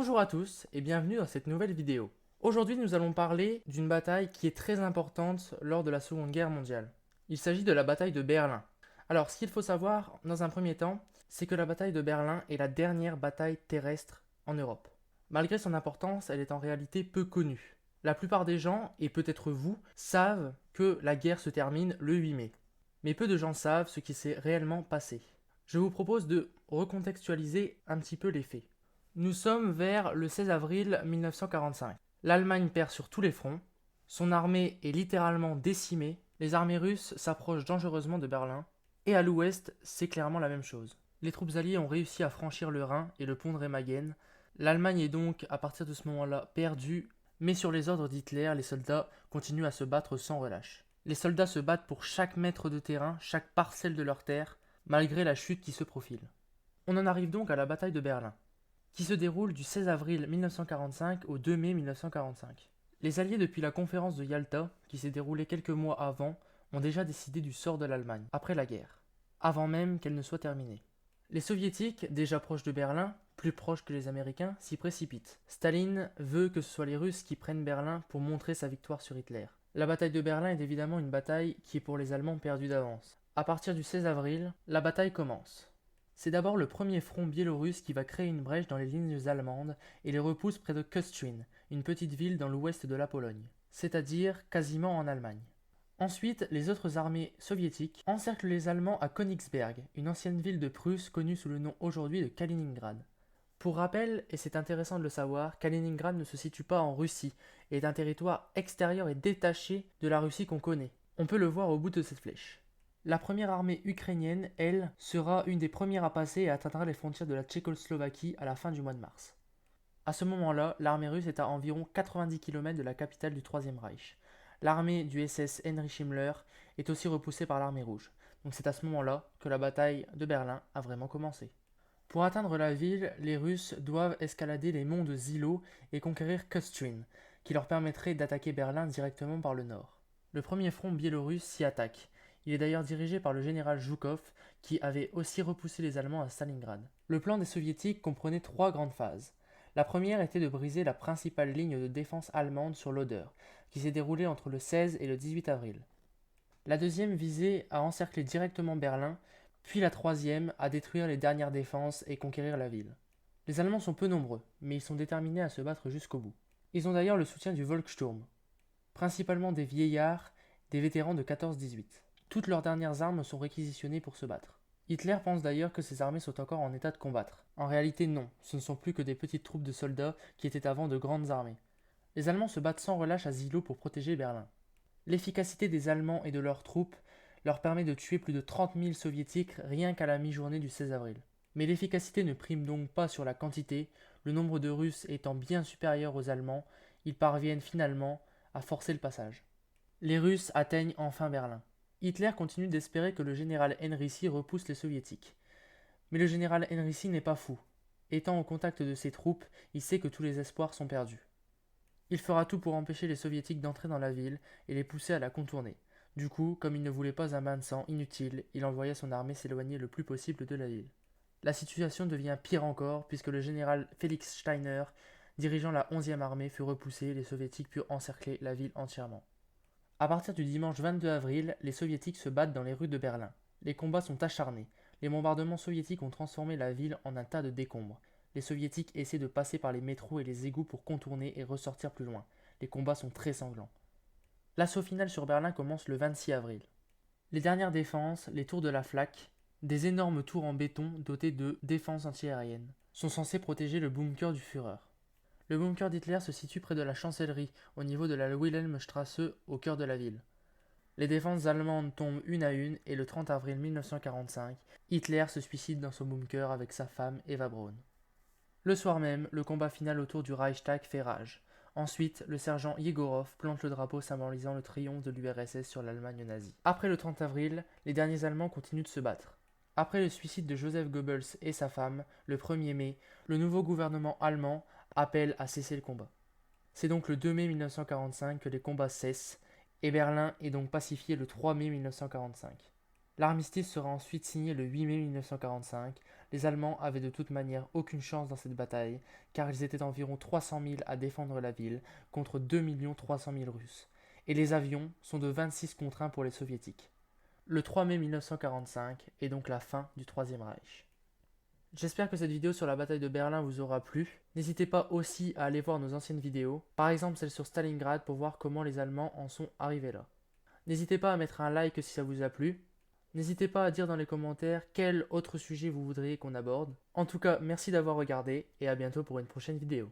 Bonjour à tous et bienvenue dans cette nouvelle vidéo. Aujourd'hui nous allons parler d'une bataille qui est très importante lors de la Seconde Guerre mondiale. Il s'agit de la bataille de Berlin. Alors ce qu'il faut savoir dans un premier temps, c'est que la bataille de Berlin est la dernière bataille terrestre en Europe. Malgré son importance, elle est en réalité peu connue. La plupart des gens, et peut-être vous, savent que la guerre se termine le 8 mai. Mais peu de gens savent ce qui s'est réellement passé. Je vous propose de recontextualiser un petit peu les faits. Nous sommes vers le 16 avril 1945. L'Allemagne perd sur tous les fronts, son armée est littéralement décimée, les armées russes s'approchent dangereusement de Berlin, et à l'ouest, c'est clairement la même chose. Les troupes alliées ont réussi à franchir le Rhin et le pont de Remagen. L'Allemagne est donc, à partir de ce moment-là, perdue, mais sur les ordres d'Hitler, les soldats continuent à se battre sans relâche. Les soldats se battent pour chaque mètre de terrain, chaque parcelle de leur terre, malgré la chute qui se profile. On en arrive donc à la bataille de Berlin, qui se déroule du 16 avril 1945 au 2 mai 1945. Les Alliés, depuis la conférence de Yalta, qui s'est déroulée quelques mois avant, ont déjà décidé du sort de l'Allemagne, après la guerre, avant même qu'elle ne soit terminée. Les Soviétiques, déjà proches de Berlin, plus proches que les Américains, s'y précipitent. Staline veut que ce soit les Russes qui prennent Berlin pour montrer sa victoire sur Hitler. La bataille de Berlin est évidemment une bataille qui est pour les Allemands perdue d'avance. À partir du 16 avril, la bataille commence. C'est d'abord le premier front biélorusse qui va créer une brèche dans les lignes allemandes et les repousse près de Kostrin, une petite ville dans l'ouest de la Pologne, c'est-à-dire quasiment en Allemagne. Ensuite, les autres armées soviétiques encerclent les Allemands à Königsberg, une ancienne ville de Prusse connue sous le nom aujourd'hui de Kaliningrad. Pour rappel, et c'est intéressant de le savoir, Kaliningrad ne se situe pas en Russie et est un territoire extérieur et détaché de la Russie qu'on connaît. On peut le voir au bout de cette flèche. La première armée ukrainienne, elle, sera une des premières à passer et atteindra les frontières de la Tchécoslovaquie à la fin du mois de mars. À ce moment-là, l'armée russe est à environ 90 km de la capitale du Troisième Reich. L'armée du SS Heinrich Himmler est aussi repoussée par l'armée rouge. Donc c'est à ce moment-là que la bataille de Berlin a vraiment commencé. Pour atteindre la ville, les Russes doivent escalader les monts de Zilo et conquérir Kostrin, qui leur permettrait d'attaquer Berlin directement par le nord. Le premier front biélorusse s'y attaque. Il est d'ailleurs dirigé par le général Zhukov, qui avait aussi repoussé les Allemands à Stalingrad. Le plan des Soviétiques comprenait trois grandes phases. La première était de briser la principale ligne de défense allemande sur l'Oder, qui s'est déroulée entre le 16 et le 18 avril. La deuxième visait à encercler directement Berlin, puis la troisième à détruire les dernières défenses et conquérir la ville. Les Allemands sont peu nombreux, mais ils sont déterminés à se battre jusqu'au bout. Ils ont d'ailleurs le soutien du Volkssturm, principalement des vieillards, des vétérans de 14-18. Toutes leurs dernières armes sont réquisitionnées pour se battre. Hitler pense d'ailleurs que ces armées sont encore en état de combattre. En réalité non, ce ne sont plus que des petites troupes de soldats qui étaient avant de grandes armées. Les Allemands se battent sans relâche à Zilo pour protéger Berlin. L'efficacité des Allemands et de leurs troupes leur permet de tuer plus de 30 000 soviétiques rien qu'à la mi-journée du 16 avril. Mais l'efficacité ne prime donc pas sur la quantité, le nombre de Russes étant bien supérieur aux Allemands, ils parviennent finalement à forcer le passage. Les Russes atteignent enfin Berlin. Hitler continue d'espérer que le général Henrici repousse les soviétiques. Mais le général Henrici n'est pas fou. Étant au contact de ses troupes, il sait que tous les espoirs sont perdus. Il fera tout pour empêcher les soviétiques d'entrer dans la ville et les pousser à la contourner. Du coup, comme il ne voulait pas un bain de sang inutile, il envoya son armée s'éloigner le plus possible de la ville. La situation devient pire encore puisque le général Felix Steiner, dirigeant la 11e armée, fut repoussé et les soviétiques purent encercler la ville entièrement. À partir du dimanche 22 avril, les soviétiques se battent dans les rues de Berlin. Les combats sont acharnés. Les bombardements soviétiques ont transformé la ville en un tas de décombres. Les soviétiques essaient de passer par les métros et les égouts pour contourner et ressortir plus loin. Les combats sont très sanglants. L'assaut final sur Berlin commence le 26 avril. Les dernières défenses, les tours de la Flak, des énormes tours en béton dotées de défenses antiaériennes, sont censées protéger le bunker du Führer. Le bunker d'Hitler se situe près de la chancellerie, au niveau de la Wilhelmstrasse, au cœur de la ville. Les défenses allemandes tombent une à une et le 30 avril 1945, Hitler se suicide dans son bunker avec sa femme Eva Braun. Le soir même, le combat final autour du Reichstag fait rage. Ensuite, le sergent Yegorov plante le drapeau symbolisant le triomphe de l'URSS sur l'Allemagne nazie. Après le 30 avril, les derniers Allemands continuent de se battre. Après le suicide de Joseph Goebbels et sa femme, le 1er mai, le nouveau gouvernement allemand appelle à cesser le combat. C'est donc le 2 mai 1945 que les combats cessent, et Berlin est donc pacifié le 3 mai 1945. L'armistice sera ensuite signé le 8 mai 1945, Les Allemands avaient de toute manière aucune chance dans cette bataille, car ils étaient environ 300 000 à défendre la ville contre 2 300 000 Russes, et les avions sont de 26 contre 1 pour les Soviétiques. Le 3 mai 1945 est donc la fin du Troisième Reich. J'espère que cette vidéo sur la bataille de Berlin vous aura plu. N'hésitez pas aussi à aller voir nos anciennes vidéos, par exemple celle sur Stalingrad pour voir comment les Allemands en sont arrivés là. N'hésitez pas à mettre un like si ça vous a plu. N'hésitez pas à dire dans les commentaires quel autre sujet vous voudriez qu'on aborde. En tout cas, merci d'avoir regardé et à bientôt pour une prochaine vidéo.